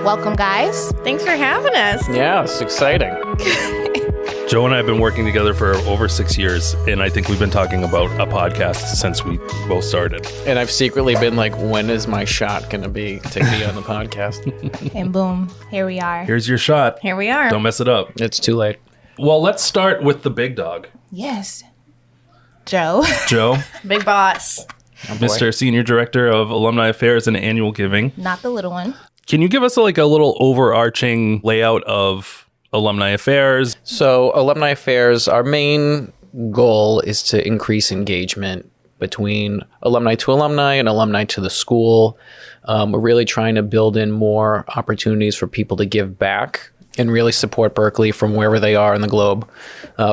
Welcome, guys. Thanks for having us. Yeah, it's exciting. Joe and I have been working together for over 6 years, and I think we've been talking about a podcast since we both started. And I've secretly been like, when is my shot going to be to be on the podcast? And boom, here we are. Here's your shot. Here we are. Don't mess it up. It's too late. Well, let's start with the big dog. Yes. Joe. Joe, Big boss. Oh, boy. Mr. Senior Director of Alumni Affairs and Annual Giving. Not the little one. Can you give us a little overarching layout of Alumni Affairs? So Alumni Affairs, our main goal is to increase engagement between alumni to alumni and alumni to the school. We're really trying to build in more opportunities for people to give back and really support Berkeley from wherever they are in the globe.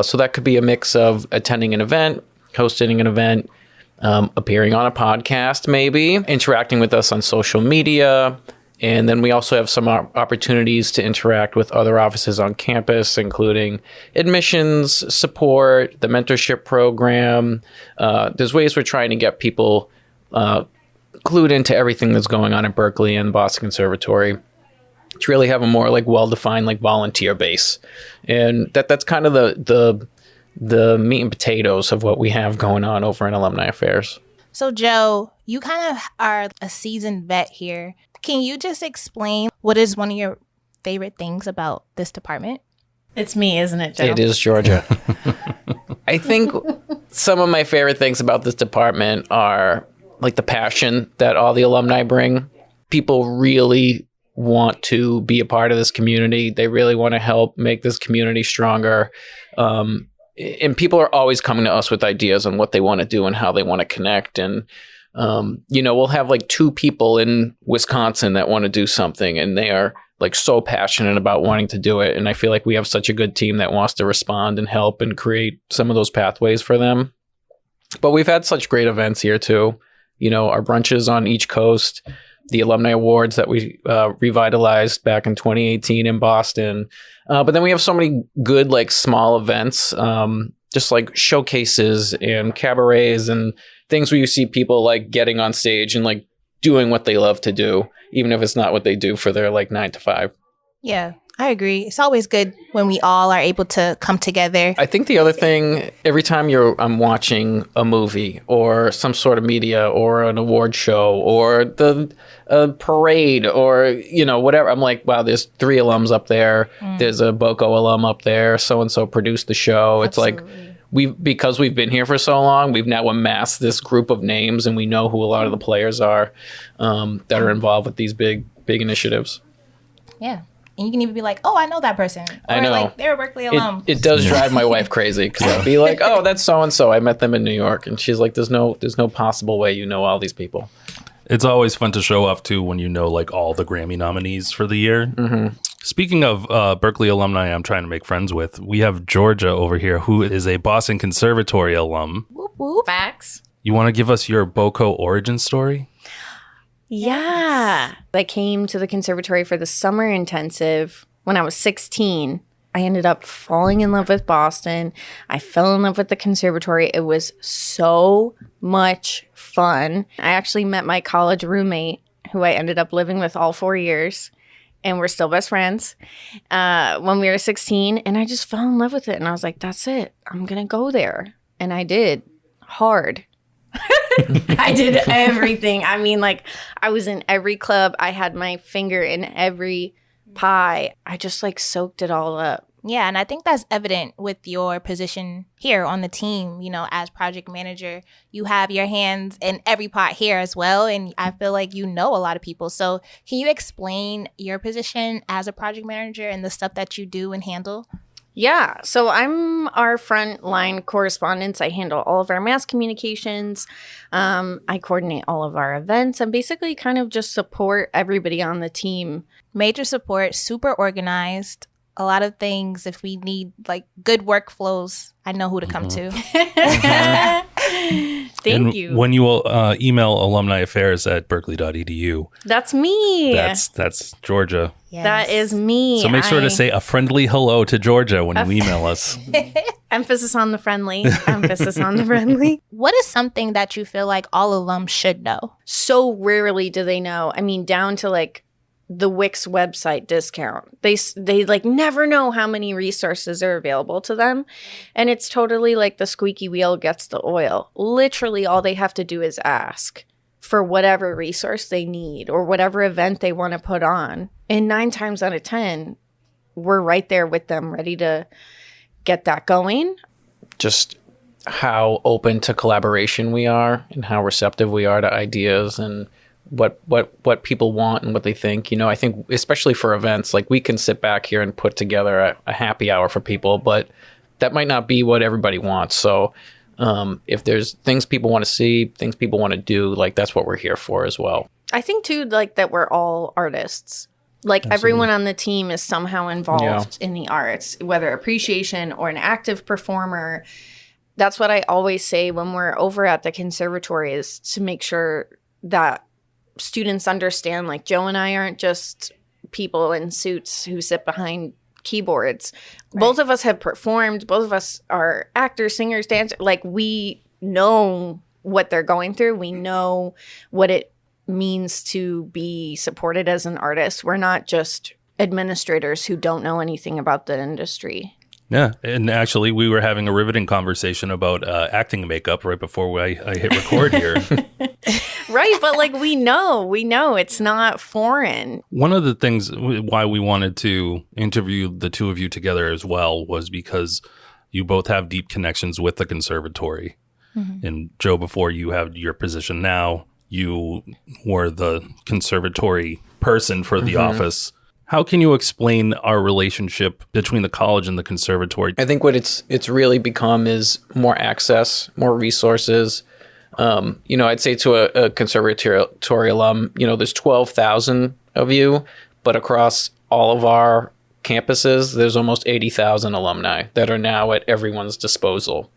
So that could be a mix of attending an event, hosting an event, appearing on a podcast maybe, interacting with us on social media. And then we also have some opportunities to interact with other offices on campus, including admissions, support, the mentorship program. There's ways we're trying to get people clued into everything that's going on at Berkeley and Boston Conservatory to really have a more well-defined volunteer base. And that's kind of the meat and potatoes of what we have going on over in Alumni Affairs. So, Joe, you kind of are a seasoned vet here. Can you just explain what is one of your favorite things about this department? It's me, isn't it, Joe? It is Georgia. I think some of my favorite things about this department are the passion that all the alumni bring. People really want to be a part of this community. They really want to help make this community stronger. And people are always coming to us with ideas on what they want to do and how they want to connect. And we'll have 2 people in Wisconsin that want to do something, and they are so passionate about wanting to do it. And I feel like we have such a good team that wants to respond and help and create some of those pathways for them. But we've had such great events here too. Our brunches on each coast, the alumni awards that we revitalized back in 2018 in Boston. But then we have so many good small events, just showcases and cabarets and things where you see people getting on stage and doing what they love to do, even if it's not what they do for their 9 to 5. Yeah, I agree. It's always good when we all are able to come together. I think the other thing, every time I'm watching a movie or some sort of media or an award show or the parade or, whatever, I'm like, wow, there's 3 alums up there. There's a BOCO alum up there. So-and-so produced the show. Absolutely. It's because we've been here for so long, we've now amassed this group of names, and we know who a lot of the players are that are involved with these big initiatives. Yeah. And you can even be like, oh, I know that person. Or I know. they're a Berkeley alum. It does drive my wife crazy because I'll be like, oh, that's so-and-so. I met them in New York. And she's like, there's no possible way you know all these people. It's always fun to show off, too, when you know, all the Grammy nominees for the year. Mm-hmm. Speaking of Berkeley alumni I'm trying to make friends with, we have Georgia over here, who is a Boston Conservatory alum. Whoop, whoop. Facts. You want to give us your BOCO origin story? Yeah. I came to the conservatory for the summer intensive when I was 16. I ended up falling in love with Boston. I fell in love with the conservatory. It was so much fun. I actually met my college roommate, who I ended up living with all 4 years, and we're still best friends when we were 16. And I just fell in love with it. And I was like, that's it. I'm going to go there. And I did. Hard. I did everything. I mean, I was in every club. I had my finger in every pie. I just soaked it all up. Yeah, and I think that's evident with your position here on the team. As project manager, you have your hands in every pot here as well. And I feel like a lot of people. So can you explain your position as a project manager and the stuff that you do and handle? Yeah, so I'm our frontline correspondents. I handle all of our mass communications. I coordinate all of our events and basically kind of just support everybody on the team. Major support, super organized. A lot of things. If we need good workflows, I know who to come to. Thank you. When you email alumni affairs at berkeley.edu, that's me. That's Georgia. Yes. That is me. So make sure to say a friendly hello to Georgia when you email us. Emphasis on the friendly. Emphasis on the friendly. What is something that you feel like all alums should know? So rarely do they know. I mean, down to the Wix website discount. They like never know how many resources are available to them. And it's totally like the squeaky wheel gets the oil. Literally all they have to do is ask for whatever resource they need or whatever event they want to put on. And 9 times out of 10, we're right there with them, ready to get that going. Just how open to collaboration we are and how receptive we are to ideas and what people want and what they think. You know, I think especially for events, like we can sit back here and put together a happy hour for people, but that might not be what everybody wants. So if there's things people want to see, things people want to do, like that's what we're here for as well. I think too, like that we're all artists. Like Absolutely. everyone on the team is somehow involved in the arts, whether appreciation or an active performer. That's what I always say when we're over at the conservatory, is to make sure that students understand, like Joe and I aren't just people in suits who sit behind keyboards. Right. Both of us have performed. Both of us are actors, singers, dancers. Like we know what they're going through. We know what it means to be supported as an artist. We're not just administrators who don't know anything about the industry. Yeah, and actually, we were having a riveting conversation about acting makeup right before I hit record here. Right, but like we know it's not foreign. One of the things why we wanted to interview the two of you together as well was because you both have deep connections with the conservatory. Mm-hmm. And Joe, before you have your position now, you were the conservatory person for the office. How can you explain our relationship between the college and the conservatory? I think what it's really become is more access, more resources. You know, I'd say to a conservatory alum, you know, there's 12,000 of you, but across all of our campuses, there's almost 80,000 alumni that are now at everyone's disposal.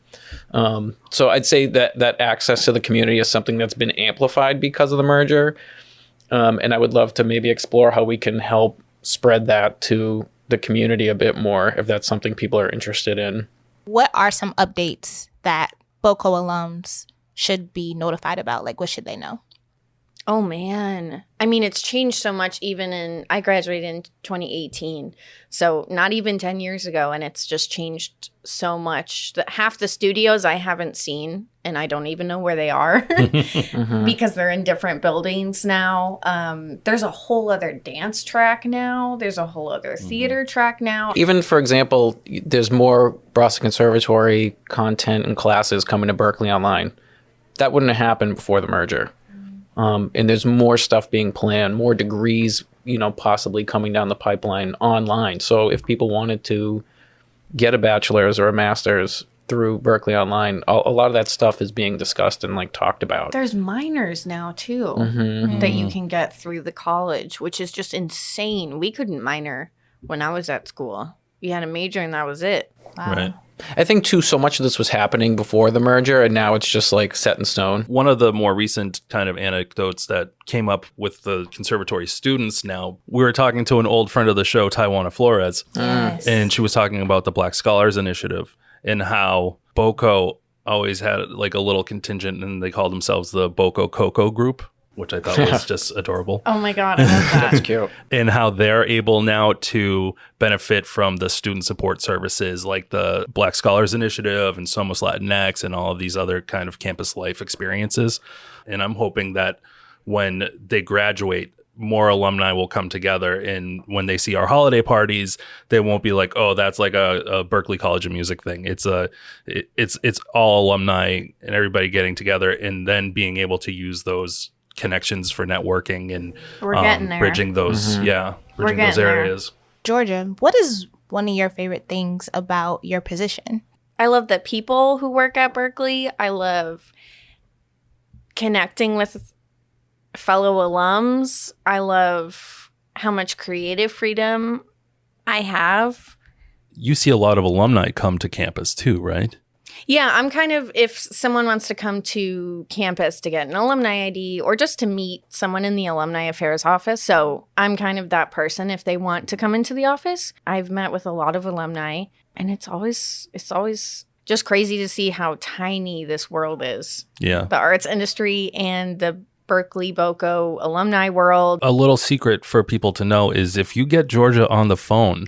So I'd say that access to the community is something that's been amplified because of the merger. And I would love to maybe explore how we can help spread that to the community a bit more, if that's something people are interested in. What are some updates that BOCO alums should be notified about? Like, what should they know? Oh, man. I mean, it's changed so much. I graduated in 2018, so not even 10 years ago, and it's just changed so much that half the studios I haven't seen, and I don't even know where they are because they're in different buildings now. There's a whole other dance track now. There's a whole other theater track now. Even, for example, there's more Boston Conservatory content and classes coming to Berkeley Online. That wouldn't have happened before the merger. And there's more stuff being planned, more degrees, you know, possibly coming down the pipeline online. So if people wanted to get a bachelor's or a master's through Berkeley Online, a lot of that stuff is being discussed and like talked about. There's minors now too that you can get through the college, which is just insane. We couldn't minor when I was at school. You had a major and that was it. Wow. Right. I think, too, so much of this was happening before the merger, and now it's just, like, set in stone. One of the more recent kind of anecdotes that came up with the conservatory students now, we were talking to an old friend of the show, Taiwana Flores, and she was talking about the Black Scholars Initiative and how BOCO always had, like, a little contingent, and they called themselves the BOCO Coco Group, which I thought was just adorable. Oh my God, I love that. That's cute. And how they're able now to benefit from the student support services like the Black Scholars Initiative and Somos Latinx and all of these other kind of campus life experiences. And I'm hoping that when they graduate, more alumni will come together, and when they see our holiday parties, they won't be like, oh, that's like a Berkeley College of Music thing. It's all alumni and everybody getting together and then being able to use those connections for networking and bridging those bridging those areas. Georgia, what is one of your favorite things about your position? I love the people who work at Berkeley. I love connecting with fellow alums. I love how much creative freedom I have. You see a lot of alumni come to campus too, right? Yeah, I'm kind of, if someone wants to come to campus to get an alumni ID or just to meet someone in the Alumni Affairs office, so I'm kind of that person if they want to come into the office. I've met with a lot of alumni, and it's always just crazy to see how tiny this world is. Yeah. The arts industry and the Berkeley BOCO alumni world. A little secret for people to know is if you get Georgia on the phone,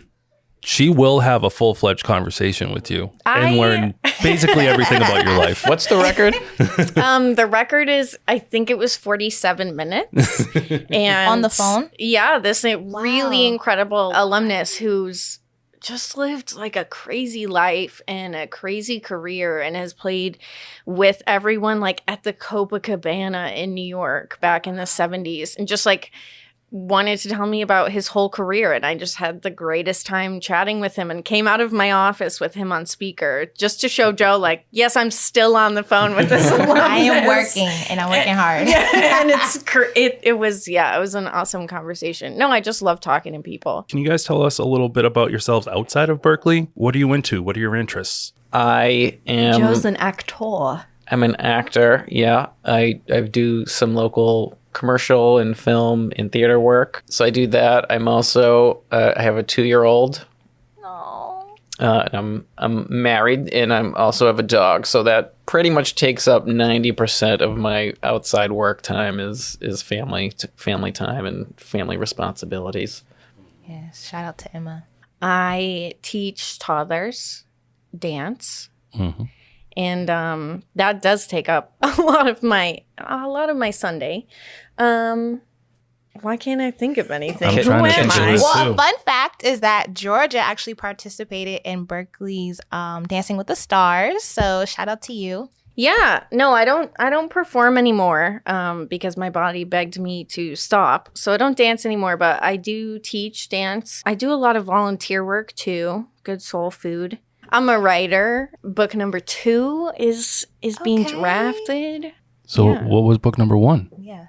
she will have a full-fledged conversation with you and learn basically everything about your life. What's the record? The record is, I think it was 47 minutes. And On the phone? Yeah, this really incredible alumnus who's just lived like a crazy life and a crazy career and has played with everyone like at the Copacabana in New York back in the 70s and just like wanted to tell me about his whole career. And I just had the greatest time chatting with him and came out of my office with him on speaker just to show Joe, like, yes, I'm still on the phone with this alumnus. I am working and I'm working hard. And it was an awesome conversation. No, I just love talking to people. Can you guys tell us a little bit about yourselves outside of Berkeley? What are you into? What are your interests? Joe's an actor. I'm an actor, yeah. I do some local commercial and film and theater work. So I do that. I'm also, I have a 2-year-old. No. I'm married and I'm also have a dog. So that pretty much takes up 90% of my outside work time is family time and family responsibilities. Yes, shout out to Emma. I teach toddlers dance. Mm-hmm. And that does take up a lot of my Sunday. Why can't I think of anything? I'm trying to Who am think of I? this. Well, too. a fun fact is that Georgia actually participated in Berkeley's Dancing with the Stars. So shout out to you. Yeah, no, I don't perform anymore because my body begged me to stop. So I don't dance anymore, but I do teach dance. I do a lot of volunteer work too. Good soul food. I'm a writer. Book number 2 is being drafted. So Yeah. what was book number 1? Yeah.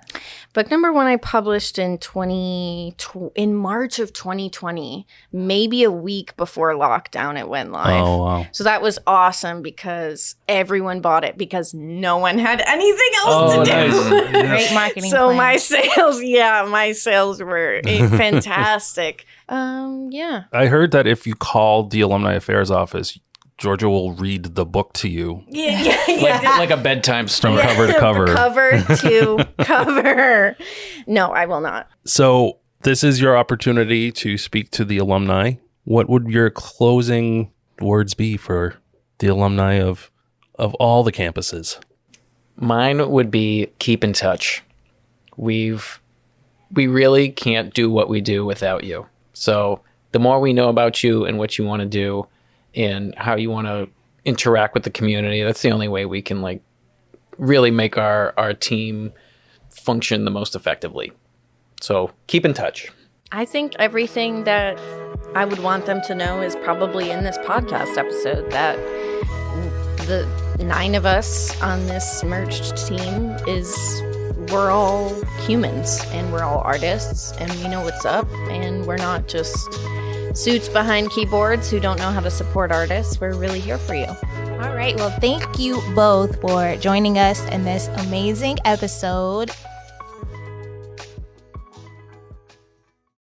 Book number 1 I published in March of 2020, maybe a week before lockdown it went live. Oh, wow. So that was awesome because everyone bought it because no one had anything else to do. Nice. Great marketing So plan. my sales were fantastic. Yeah. I heard that if you call the Alumni Affairs office, Georgia will read the book to you Yeah. Like a bedtime story. from cover to cover. Cover to cover. No, I will not. So this is your opportunity to speak to the alumni. What would your closing words be for the alumni of all the campuses? Mine would be keep in touch. We really can't do what we do without you. So the more we know about you and what you want to do and how you want to interact with the community, that's the only way we can like really make our team function the most effectively. So keep in touch. I think everything that I would want them to know is probably in this podcast episode, that the 9 of us on this merged team we're all humans and we're all artists and we know what's up and we're not just suits behind keyboards who don't know how to support artists. We're really here for you. All right. Well, thank you both for joining us in this amazing episode.